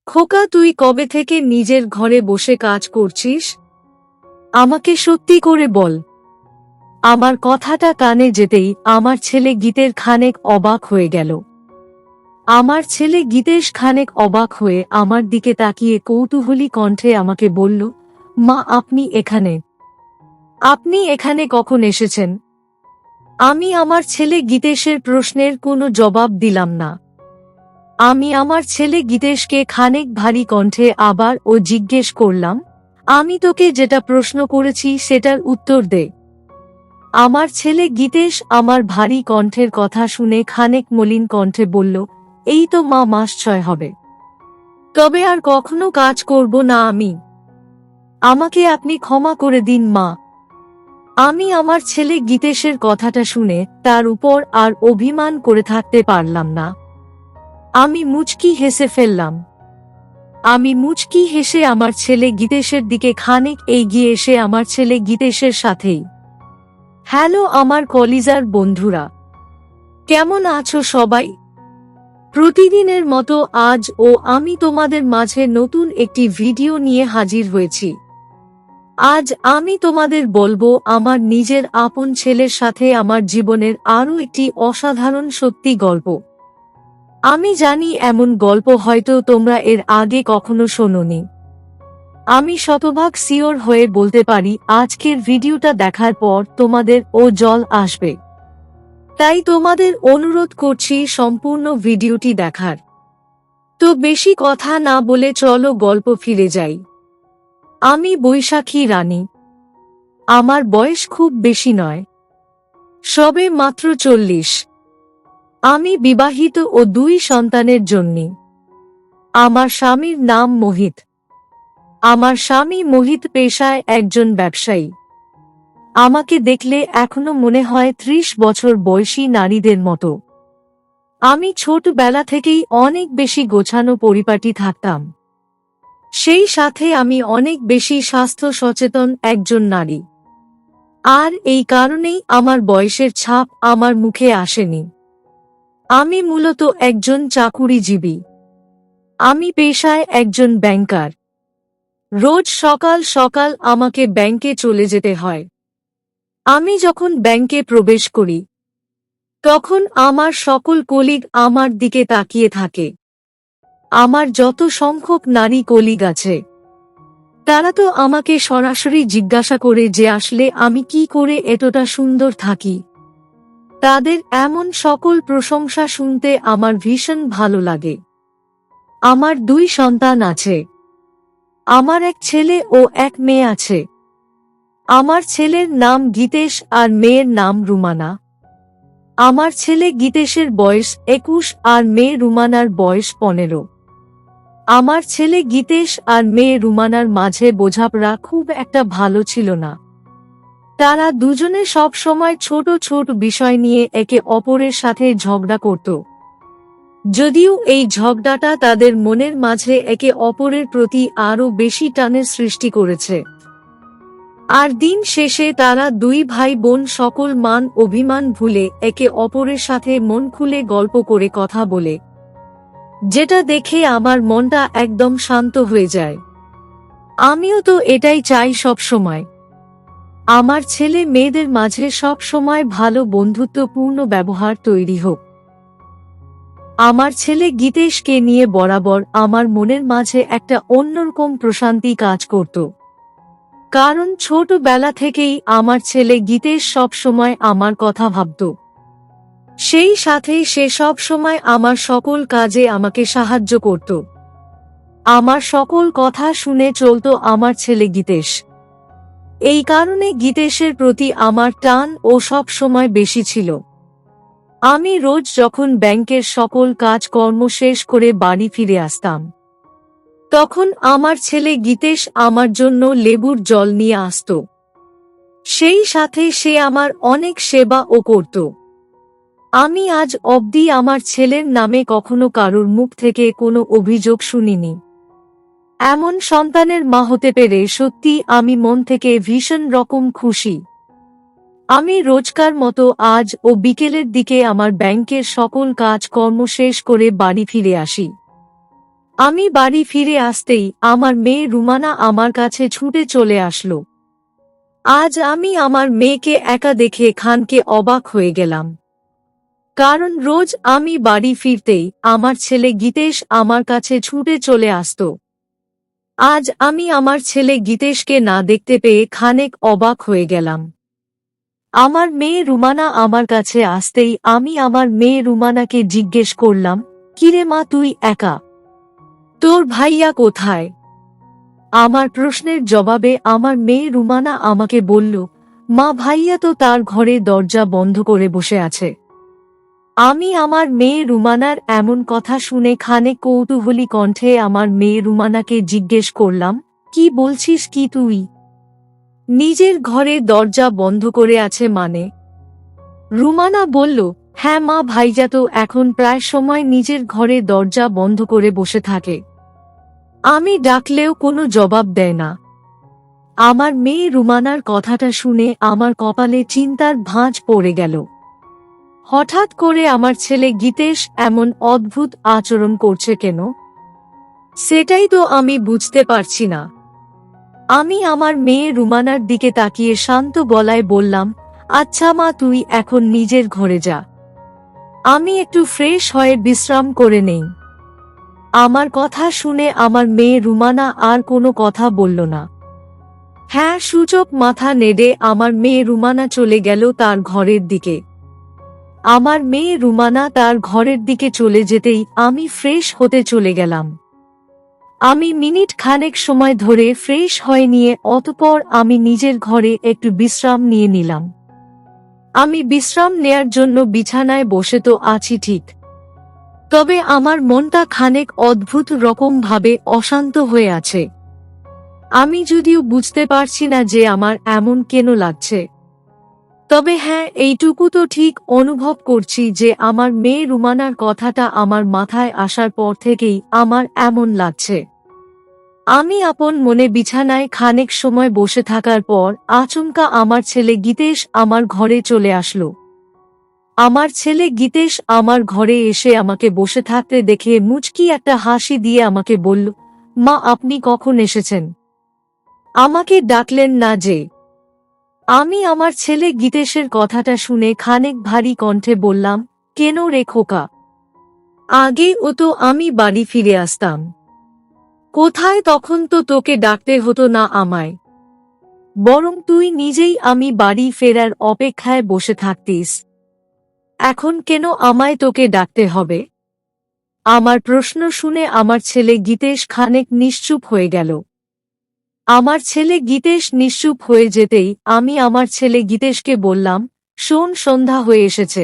খোকা, তুই কবে থেকে নিজের ঘরে বসে কাজ করছিস? আমাকে সত্যি করে বল। আমার কথাটা কানে যেতেই আমার ছেলে গীতের খানেক অবাক হয়ে গেল। আমার ছেলে গীতেশ খানেক অবাক হয়ে আমার দিকে তাকিয়ে কৌতূহলী কণ্ঠে আমাকে বলল, মা, আপনি এখানে? আপনি এখানে কখন এসেছেন? আমি আমার ছেলে গীতেশের প্রশ্নের কোনো জবাব দিলাম না। আমি আমার ছেলে গীতেশকে খানিক ভারী কণ্ঠে আবার জিজ্ঞেস করলাম, আমি তোকে যেটা প্রশ্ন করেছি সেটার উত্তর দে। আমার ছেলে গীতেশ আমার ভারী কণ্ঠের কথা শুনে খানিক মলিন কণ্ঠে বলল, এই তো মা, মাস 6 হবে। তবে আর কখনো কাজ করব না আমি। আমাকে আপনি ক্ষমা করে দিন মা। আমি আমার ছেলে গীতেশের কথাটা শুনে তার উপর আর অভিমান করে থাকতে পারলাম না। আমি মুচকি হেসে ফেললাম। আমি মুচকি হেসে আমার ছেলে গীতেশের দিকে খানিক এগিয়ে এসে আমার ছেলে গীতেশের সাথেই, হ্যালো আমার কলিজার বন্ধুরা, কেমন আছো সবাই? প্রতিদিনের মতো আজ আমি তোমাদের মাঝে নতুন একটি ভিডিও নিয়ে হাজির হয়েছি। আজ আমি তোমাদের বলবো আমার নিজের আপন ছেলের সাথে আমার জীবনের আরও একটি অসাধারণ সত্যি গল্প। আমি জানি এমন গল্প হয়তো তোমরা এর আগে কখনো শোনোনি। আমি শতভাগ সিওর হয়ে বলতে পারি আজকের ভিডিওটা দেখার পর তোমাদের জল আসবে। তাই তোমাদের অনুরোধ করছি সম্পূর্ণ ভিডিওটি দেখার। তো বেশি কথা না বলে চলো গল্প ফিরে যাই। আমি বৈশাখী রানী। আমার বয়স খুব বেশি নয়, সবে মাত্র 40। আমি বিবাহিত ও 2 সন্তানের জন্যে। আমার স্বামীর নাম মোহিত। আমার স্বামী মোহিত পেশায় একজন ব্যবসায়ী। আমাকে দেখলে এখনো মনে হয় 30 বছর বয়সী নারীদের মতো। আমি ছোটবেলা থেকেই অনেক বেশি গোছানো পরিপাটি থাকতাম। সেই সাথে আমি অনেক বেশি স্বাস্থ্য সচেতন একজন নারী। আর এই কারণেই আমার বয়সের ছাপ আমার মুখে আসেনি। আমি মূলত একজন চাকুরিজীবী। আমি পেশায় একজন ব্যাংকার। রোজ সকাল সকাল আমাকে ব্যাংকে চলে যেতে হয়। আমি যখন ব্যাংকে প্রবেশ করি, তখন আমার সকল কলিগ আমার দিকে তাকিয়ে থাকে। আমার যত সংখ্যক নারী কলিগ আছে, তারা তো আমাকে সরাসরি জিজ্ঞাসা করে যে আসলে আমি কি করে এতটা সুন্দর থাকি। তাদের এমন সকল প্রশংসা শুনতে আমার ভীষণ ভালো লাগে। আমার 2 সন্তান আছে। আমার এক ছেলে ও এক মেয়ে আছে। আমার ছেলের নাম গীতেশ আর মেয়ের নাম রুমানা। আমার ছেলে গীতেশের বয়স 21 আর মেয়ে রুমানার বয়স 15। আমার ছেলে গীতেশ আর মেয়ে রুমানার মাঝে বোঝাপড়া খুব একটা ভালো ছিল না। তারা দুজনে সব সময় ছোট ছোট বিষয় নিয়ে একে অপরের সাথে ঝগড়া করত। যদিও এই ঝগড়াটা তাদের মনের মাঝে একে অপরের প্রতি আরও বেশি টানের সৃষ্টি করেছে। আর দিন শেষে তারা 2 ভাই বোন সকল মান অভিমান ভুলে একে অপরের সাথে মন খুলে গল্প করে কথা বলে, যেটা দেখে আমার মনটা একদম শান্ত হয়ে যায়। আমিও তো এটাই চাই সব সময়। আমার ছেলে মেয়েদের মাঝে সব সময় ভালো বন্ধুত্বপূর্ণ ব্যবহার তৈরি হোক। আমার ছেলে গীতেশকে নিয়ে বরাবর আমার মনের মাঝে একটা অন্যরকম প্রশান্তি কাজ করত। কারণ ছোটবেলা থেকেই আমার ছেলে গীতেশ সব সময় আমার কথা ভাবত। সেই সাথে সে সব সময় আমার সকল কাজে আমাকে সাহায্য করত। আমার সকল কথা শুনে চলত আমার ছেলে গীতেশ। এই কারণে গীতেশের প্রতি আমার টান সব সময় বেশি ছিল। আমি রোজ যখন ব্যাংকের সকল কাজকর্ম শেষ করে বাড়ি ফিরে আসতাম, তখন আমার ছেলে গীতেশ আমার জন্য লেবুর জল নিয়ে আসত। সেই সাথে সে আমার অনেক সেবা করত। আমি আজ অবধি আমার ছেলের নামে কখনো কারোর মুখ থেকে কোনো অভিযোগ শুনিনি। এমন সন্তানের মা হতে পেরে সত্যি আমি মন থেকে ভীষণ রকম খুশি। আমি রোজকার মতো আজ বিকেলের দিকে আমার ব্যাংকের সকল কাজকর্ম শেষ করে বাড়ি ফিরে আসি। আমি বাড়ি ফিরে আসতেই আমার মেয়ে রুমানা আমার কাছে ছুটে চলে আসলো। আজ আমি আমার মেয়েকে একা দেখে খানকে অবাক হয়ে গেলাম। কারণ রোজ আমি বাড়ি ফিরতেই আমার ছেলে গীতেশ আমার কাছে ছুটে চলে আসতো। আজ আমি আমার ছেলে গীতেশকে না দেখতে পেয়ে খানেক অবাক হয়ে গেলাম। আমার মেয়ে রুমানা আমার কাছে আসতেই আমি আমার মেয়ে রুমানাকে জিজ্ঞেস করলাম, কিরে মা, তুই একা? তোর ভাইয়া কোথায়? আমার প্রশ্নের জবাবে আমার মেয়ে রুমানা আমাকে বলল, মা, ভাইয়া তো তার ঘরে দরজা বন্ধ করে বসে আছে। আমি আমার মেয়ে রুমানার এমন কথা শুনে খানিক কৌতূহলী কণ্ঠে আমার মেয়ে রুমানাকে জিজ্ঞেস করলাম, কি বলছিস কি তুই? নিজের ঘরে দরজা বন্ধ করে আছে মানে? রুমানা বলল, হ্যাঁ মা, ভাইজা তো এখন প্রায় সময় নিজের ঘরে দরজা বন্ধ করে বসে থাকে। আমি ডাকলেও কোনো জবাব দেয় না। আমার মেয়ে রুমানার কথাটা শুনে আমার কপালে চিন্তার ভাঁজ পড়ে গেল। হঠাৎ করে আমার ছেলে গীতেশ এমন অদ্ভুত আচরণ করছে কেন? সেটাই তো আমি বুঝতে পারছি না। আমি আমার মেয়ে রুমানার দিকে তাকিয়ে শান্ত গলায় বললাম, আচ্ছা মা, তুই এখন নিজের ঘরে যা। আমি একটু ফ্রেশ হয়ে বিশ্রাম করে নেই। আমার কথা শুনে আমার মেয়ে রুমানা আর কোনো কথা বলল না। হ্যাঁ, সূচক মাথা নেড়ে আমার মেয়ে রুমানা চলে গেল তার ঘরের দিকে। আমার মেয়ে রুমানা তার ঘরের দিকে চলে যেতেই আমি ফ্রেশ হতে চলে গেলাম। আমি মিনিট খানেক সময় ধরে ফ্রেশ হয়ে নিয়ে অতঃপর আমি নিজের ঘরে একটু বিশ্রাম নিয়ে নিলাম। আমি বিশ্রাম নেয়ার জন্য বিছানায় বসে তো আছি ঠিক, তবে আমার মনটা খানেক অদ্ভুত রকম ভাবে অশান্ত হয়ে আছে। আমি যদিও বুঝতে পারছি না যে আমার এমন কেন লাগছে, তবে হ্যাঁ, এইটুকু তো ঠিক অনুভব করছি যে আমার মেয়ে রুমানার কথাটা আমার মাথায় আসার পর থেকেই আমার এমন লাগছে। আমি আপন মনে বিছানায় খানেক সময় বসে থাকার পর আচমকা আমার ছেলে গীতেশ আমার ঘরে চলে আসলো। আমার ছেলে গীতেশ আমার ঘরে এসে আমাকে বসে থাকতে দেখে মুচকি একটা হাসি দিয়ে আমাকে বলল, মা, আপনি কখন এসেছেন? আমাকে ডাকলেন না যে? আমি আমার ছেলে গীতেশের কথাটা শুনে খানেক ভারী কণ্ঠে বললাম, কেন রে খোকা? আগে ও তো আমি বাড়ি ফিরে আসতাম। কোথায় তখন তো তোকে ডাকতে হতো না আমায়, বরং তুই নিজেই আমি বাড়ি ফেরার অপেক্ষায় বসে থাকতিস। এখন কেন আমায় তোকে ডাকতে হবে? আমার প্রশ্ন শুনে আমার ছেলে গীতেশ খানেক নিশ্চুপ হয়ে গেল। আমার ছেলে গীতেশ নিশ্চুপ হয়ে যেতেই আমি আমার ছেলে গীতেশকে বললাম, শোন, সন্ধ্যা হয়ে এসেছে,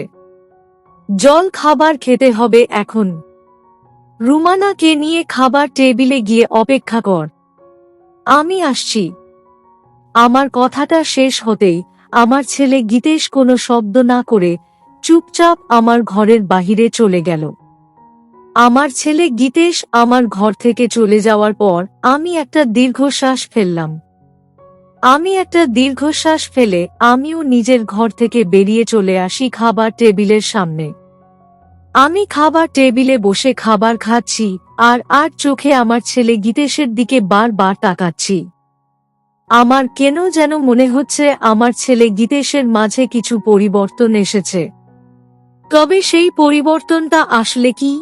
জল খাবার খেতে হবে এখন। রুমানাকে নিয়ে খাবার টেবিলে গিয়ে অপেক্ষা কর, আমি আসছি। আমার কথাটা শেষ হতেই আমার ছেলে গীতেশ কোনো শব্দ না করে চুপচাপ আমার ঘরের বাহিরে চলে গেল। আমার ছেলে গীতেশ আমার ঘর থেকে চলে যাওয়ার পর আমি একটা দীর্ঘশ্বাস ফেললাম। আমি একটা দীর্ঘশ্বাস ফেলে আমিও নিজের ঘর থেকে বেরিয়ে চলে আসি খাবার টেবিলের সামনে। আমি খাবার টেবিলে বসে খাবার খাচ্ছি আর চোখে আমার ছেলে গীতেশের দিকে বারবার তাকাচ্ছি। আমার কেন যেন মনে হচ্ছে আমার ছেলে গীতেশের মাঝে কিছু পরিবর্তন এসেছে। তবে সেই পরিবর্তনটা আসলে কি,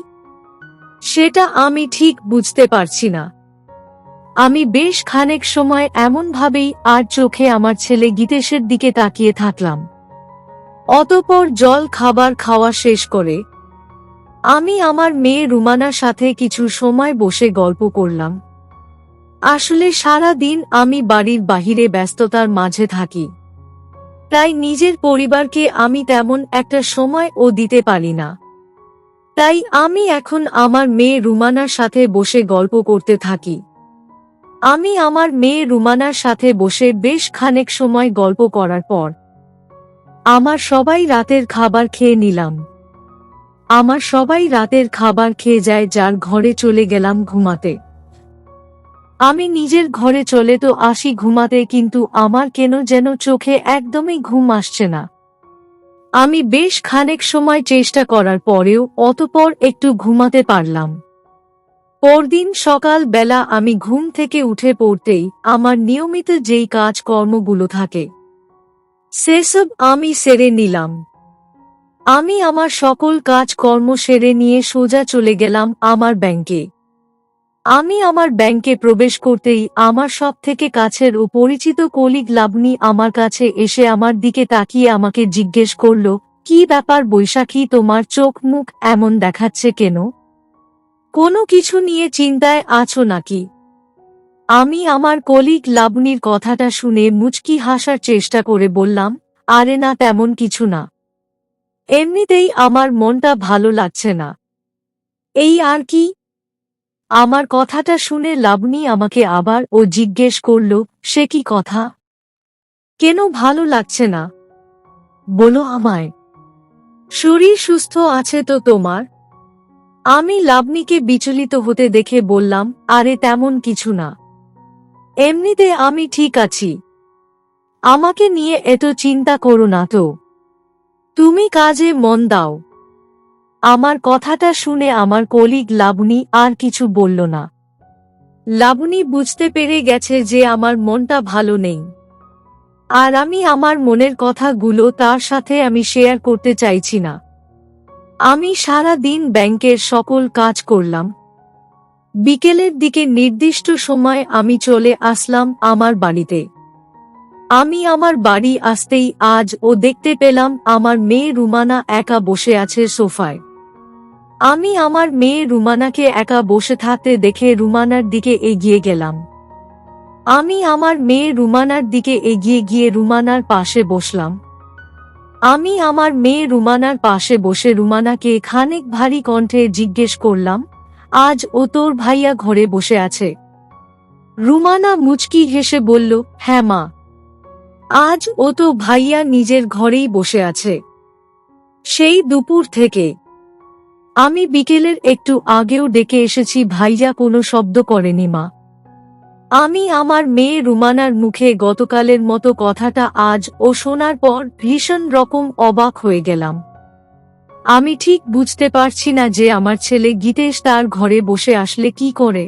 সেটা আমি ঠিক বুঝতে পারছি না। আমি বেশ খানেক সময় এমনভাবেই আর চোখে আমার ছেলে গীতেশের দিকে তাকিয়ে থাকলাম। অতঃপর জল খাবার খাওয়া শেষ করে আমি আমার মেয়ে রুমানার সাথে কিছু সময় বসে গল্প করলাম। আসলে সারা দিন আমি বাড়ির বাহিরে ব্যস্ততার মাঝে থাকি, তাই নিজের পরিবারকে আমি তেমন একটা সময়ও দিতে পারি না। তাই আমি এখন আমার মেয়ে রুমানার সাথে বসে গল্প করতে থাকি। আমি আমার মেয়ে রুমানার সাথে বসে বেশ খানেক সময় গল্প করার পর আমার সবাই রাতের খাবার খেয়ে নিলাম। আমার সবাই রাতের খাবার খেয়ে যায়, যার ঘরে চলে গেলাম ঘুমাতে। আমি নিজের ঘরে চলে তো আসি ঘুমাতে, কিন্তু আমার কেন যেন চোখে একদমই ঘুম আসছে না। আমি বেশ খানেক সময় চেষ্টা করার পরেও অতঃপর একটু ঘুমাতে পারলাম। পরদিন সকাল বেলা আমি ঘুম থেকে উঠে পড়তেই আমার নিয়মিত যেই কাজকর্মগুলো থাকে সেসব আমি সেরে নিলাম। আমি আমার সকল কাজকর্ম সেরে নিয়ে সোজা চলে গেলাম আমার ব্যাংকে। আমি আমার ব্যাংকে প্রবেশ করতেই আমার সবথেকে কাছের ও পরিচিত কলিগ লাবণী আমার কাছে এসে আমার দিকে তাকিয়ে আমাকে জিজ্ঞেস করল, কি ব্যাপার বৈশাখী, তোমার চোখ মুখ এমন দেখাচ্ছে কেন? কোনো কিছু নিয়ে চিন্তায় আছো নাকি? আমি আমার কলিগ লাবণীর কথাটা শুনে মুচকি হাসার চেষ্টা করে বললাম, আরে না, তেমন কিছু না। এমনিতেই আমার মনটা ভালো লাগছে না, এই আর কি। আমার কথাটা শুনে লাবণী আমাকে আবার জিজ্ঞেস করল, সে কি কথা? কেন ভালো লাগছে না বলো আমায়। শরীর সুস্থ আছে তো তোমার? আমি লাবণীকে বিচলিত হতে দেখে বললাম, আরে তেমন কিছু না, এমনিতে আমি ঠিক আছি। আমাকে নিয়ে এত চিন্তা করো না তো, তুমি কাজে মন দাও। আমার কথাটা শুনে আমার কলিগ লাবণী আর কিছু বলল না। লাবণী বুঝতে পেরে গেছে যে আমার মনটা ভালো নেই, আর আমি আমার মনের কথাগুলো তার সাথে আমি শেয়ার করতে চাইছি না। আমি সারা দিন ব্যাংকের সকল কাজ করলাম। বিকেলের দিকে নির্দিষ্ট সময় আমি চলে আসলাম আমার বাড়িতে। আমি আমার বাড়ি আসতেই আজ দেখতে পেলাম আমার মেয়ে রুমানা একা বসে আছে সোফায়। আমি আমার মেয়ে রুমানাকে একা বসে থাকতে দেখে রুমানার দিকে এগিয়ে গেলাম। আমি আমার মেয়ে রুমানার দিকে এগিয়ে গিয়ে রুমানার পাশে বসলাম। আমি আমার মেয়ে রুমানার পাশে বসে রুমানাকে খানিক ভারী কণ্ঠে জিজ্ঞেস করলাম, আজ তোর ভাইয়া ঘরে বসে আছে? রুমানা মুচকি হেসে বলল, হ্যাঁ মা, আজ তো ভাইয়া নিজের ঘরেই বসে আছে, সেই দুপুর থেকে। আমি বিকেলের একটু আগেও ডেকে এসেছি, ভাইয়া কোনো শব্দ করেনি মা। আমি আমার মেয়ে রুমানার মুখে গতকালের মতো কথাটা আজ শোনার পর ভীষণ রকম অবাক হয়ে গেলাম। আমি ঠিক বুঝতে পারছি না যে আমার ছেলে গীতেশ তার ঘরে বসে আসলে কি করে,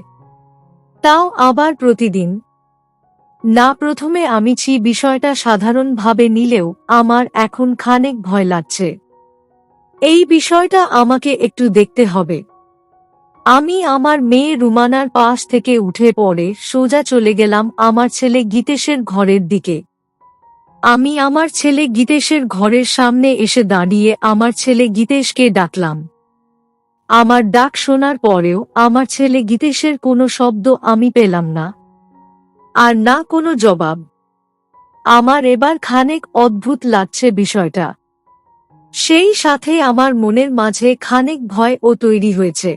তাও আবার প্রতিদিন। না, প্রথমে আমি বিষয়টা সাধারণভাবে নিলেও আমার এখন খানিক ভয় লাগছে। এই বিষয়টা আমাকে একটু দেখতে হবে। আমি আমার মেয়ে রুমানার পাশ থেকে উঠে পড়ে সোজা চলে গেলাম আমার ছেলে গীতেশের ঘরের দিকে। আমি আমার ছেলে গীতেশের ঘরের সামনে এসে দাঁড়িয়ে আমার ছেলে গীতেশকে ডাকলাম। আমার ডাক শোনার পরেও আমার ছেলে গীতেশের কোনো শব্দ আমি পেলাম না, আর না কোনো জবাব। আমার এবার খানিক অদ্ভুত লাগছে বিষয়টা। সেই সাথে আমার মনের মাঝে খানিক ভয় তৈরি হয়েছে,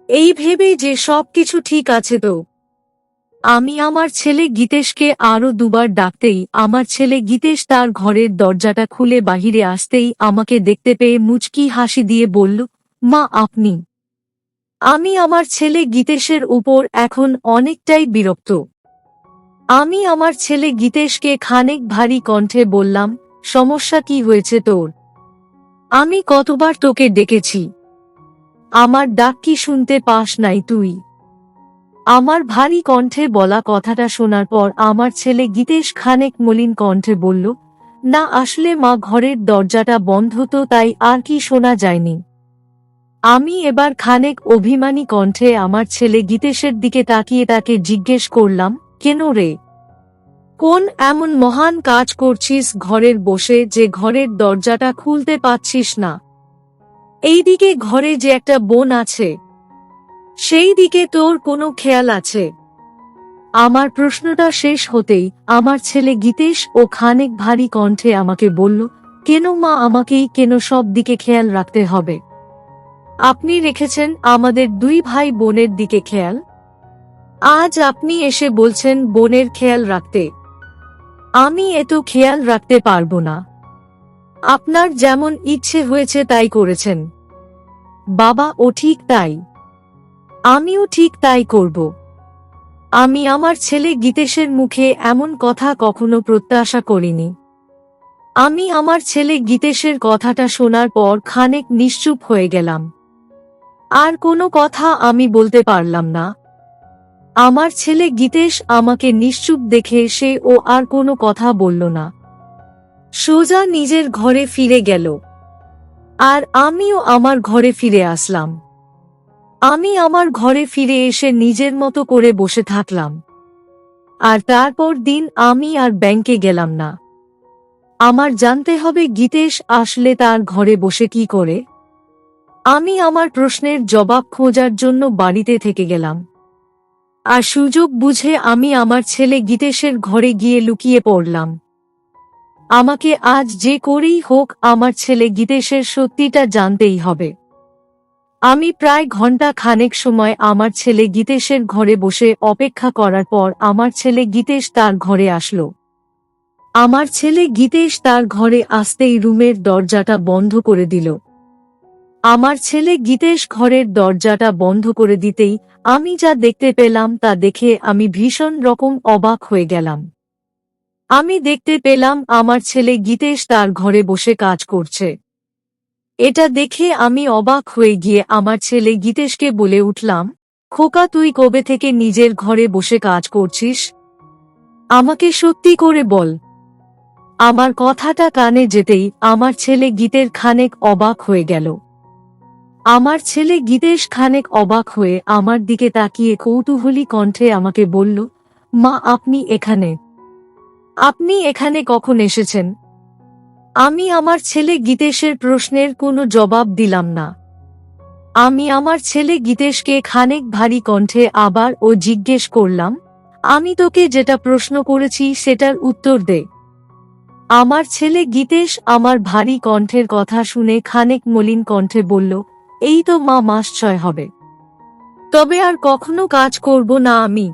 এই ভেবে যে সবকিছু ঠিক আছে তো। আমি আমার ছেলে গীতেশকে আরো দুবার ডাকতেই আমার ছেলে গীতেশ তার ঘরের দরজাটা খুলে বাহিরে আসতেই আমাকে দেখতে পেয়ে মুচকি হাসি দিয়ে বলল, মা আপনি? আমি আমার ছেলে গীতেশের উপর এখন অনেকটাই বিরক্ত। আমি আমার ছেলে গীতেশকে খানিক ভারী কণ্ঠে বললাম, সমস্যা কি হয়েছে তোর? আমি কতবার তোকে ডেকেছি, আমার ডাক কি শুনতে পাস নাই তুই? আমার ভারী কণ্ঠে বলা কথাটা শোনার পর আমার ছেলে গীতেশ খানিক মলিন কণ্ঠে বলল, না আসলে মা, ঘরের দরজাটা বন্ধ তো, তাই আর কি শোনা যায়নি। আমি এবার খানিক অভিমানী কণ্ঠে আমার ছেলে গীতেশের দিকে তাকিয়ে তাকে জিজ্ঞেস করলাম, কেন রে? কোন এমন মহান কাজ করছিস ঘরের বসে যে ঘরের দরজাটা খুলতে পাচ্ছিস না? এইদিকে ঘরে যে একটা বোন আছে, সেই দিকে তোর কোনো খেয়াল আছে? আমার প্রশ্নটা শেষ হতেই আমার ছেলে গীতেশ খানিক ভারী কণ্ঠে আমাকে বলল, কেন মা, আমাকেই কেন সব দিকে খেয়াল রাখতে হবে? আপনি রেখেছেন আমাদের দুই ভাই বোনের দিকে খেয়াল, আজ আপনি এসে বলছেন বোনের খেয়াল রাখতে? আমি এত খেয়াল রাখতে পারবো না। আপনার যেমন ইচ্ছে হয়েছে তাই করেছেন। বাবা, ঠিক তাই, আমিও ঠিক তাই করব। আমি আমার ছেলে গীতেশের মুখে এমন কথা কখনো প্রত্যাশা করিনি। আমি আমার ছেলে গীতেশের কথাটা শোনার পর খানিক নিশ্চুপ হয়ে গেলাম। আর কোনো কথা আমি বলতে পারলাম না। আমার ছেলে গীতেশ আমাকে নিশ্চুপ দেখে সে ও আর কোনো কথা বলল না। সোজা নিজের ঘরে ফিরে গেল। আর আমিও আমার ঘরে ফিরে আসলাম। আমি আমার ঘরে ফিরে এসে নিজের মতো করে বসে থাকলাম। আর তারপর দিন আমি আর ব্যাংকে গেলাম না। আমার জানতে হবে গীতেশ আসলে তার ঘরে বসে কি করে। আমি আমার প্রশ্নের জবাব খোঁজার জন্য বাড়িতে থেকে গেলাম। আর সুযোগ বুঝে আমি আমার ছেলে গীতেশের ঘরে গিয়ে লুকিয়ে পড়লাম। আমাকে আজ যে করেই হোক আমার ছেলে গীতেশের সত্যিটা জানতেই হবে। আমি প্রায় ঘন্টা খানেক সময় আমার ছেলে গীতেশের ঘরে বসে অপেক্ষা করার পর আমার ছেলে গীতেশ তার ঘরে আসলো। আমার ছেলে গীতেশ তার ঘরে আসতেই রুমের দরজাটা বন্ধ করে দিল। আমার ছেলে গীতেশ ঘরের দরজাটা বন্ধ করে দিতেই আমি যা দেখতে পেলাম তা দেখে আমি ভীষণ রকম অবাক হয়ে গেলাম। আমি দেখতে পেলাম আমার ছেলে গীতেশ তার ঘরে বসে কাজ করছে। এটা দেখে আমি অবাক হয়ে গিয়ে আমার ছেলে গীতেশকে বলে উঠলাম, খোকা তুই কবে থেকে নিজের ঘরে বসে কাজ করছিস? আমাকে সত্যি করে বল। আমার কথাটা কানে যেতেই আমার ছেলে গীতের খানেক অবাক হয়ে গেল। আমার ছেলে গীতেশ খানেক অবাক হয়ে আমার দিকে তাকিয়ে কৌতূহলী কণ্ঠে আমাকে বলল, মা আপনি এখানে? আপনি এখানে কখন এসেছেন? আমি আমার ছেলে গীতেশের প্রশ্নের কোনো জবাব দিলাম না। আমি আমার ছেলে গীতেশকে খানেক ভারী কণ্ঠে আবার জিজ্ঞেস করলাম, আমি তোকে যেটা প্রশ্ন করেছি সেটার উত্তর দে। আমার ছেলে গীতেশ আমার ভারী কণ্ঠের কথা শুনে খানেক মলিন কণ্ঠে বলল, এই তো মা মাস 6 হবে। তবে আর কখনো কাজ করব না আমি।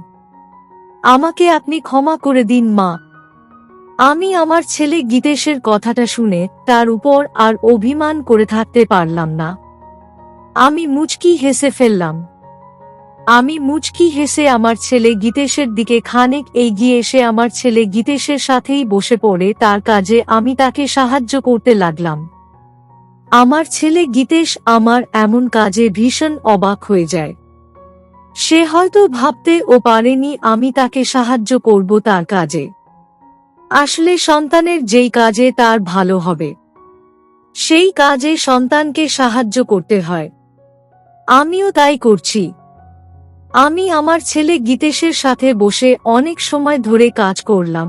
আমাকে আপনি ক্ষমা করে দিন মা। আমি আমার ছেলে গীতেশের কথাটা শুনে তার উপর আর অভিমান করে থাকতে পারলাম না। আমি মুচকি হেসে ফেললাম। আমি মুচকি হেসে আমার ছেলে গীতেশের দিকে খানেক এগিয়ে এসে আমার ছেলে গীতেশের সাথেই বসে পড়ে তার কাজে আমি তাকে সাহায্য করতে লাগলাম। আমার ছেলে গীতেশ আমার এমন কাজে ভীষণ অবাক হয়ে যায়। সে হয়তো ভাবতেও পারেনি আমি তাকে সাহায্য করব তার কাজে। আসলে সন্তানের যেই কাজে তার ভালো হবে সেই কাজে সন্তানকে সাহায্য করতে হয়। আমিও তাই করছি। আমি আমার ছেলে গীতেশের সাথে বসে অনেক সময় ধরে কাজ করলাম।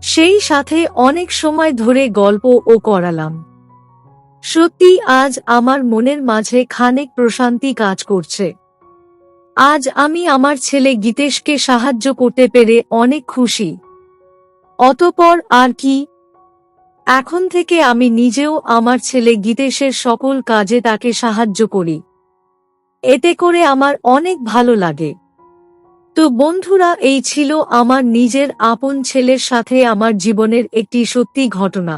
সেই সাথে অনেক সময় ধরে গল্পও করালাম। সত্যি আজ আমার মনের মাঝে খানেক প্রশান্তি কাজ করছে। আজ আমি আমার ছেলে গীতেশকে সাহায্য করতে পেরে অনেক খুশি। অতঃপর আর কি, এখন থেকে আমি নিজেও আমার ছেলে গীতেশের সকল কাজে তাকে সাহায্য করি। এতে করে আমার অনেক ভালো লাগে। তো বন্ধুরা, এই ছিল আমার নিজের আপন ছেলের সাথে আমার জীবনের একটি সত্যি ঘটনা।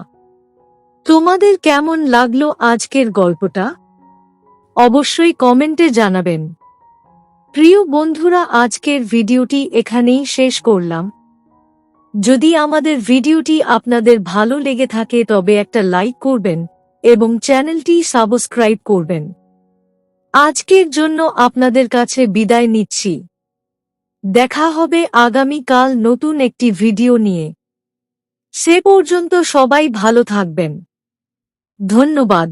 তোমাদের কেমন লাগলো আজকের গল্পটা? অবশ্যই কমেন্টে জানাবেন। প্রিয় বন্ধুরা, আজকের ভিডিওটি এখানেই শেষ করলাম। যদি আমাদের ভিডিওটি আপনাদের ভালো লেগে থাকে তবে একটা লাইক করবেন এবং চ্যানেলটি সাবস্ক্রাইব করবেন। আজকের জন্য আপনাদের কাছে বিদায় নিচ্ছি। দেখা হবে আগামীকাল নতুন একটি ভিডিও নিয়ে। সে পর্যন্ত সবাই ভালো থাকবেন। ধন্যবাদ।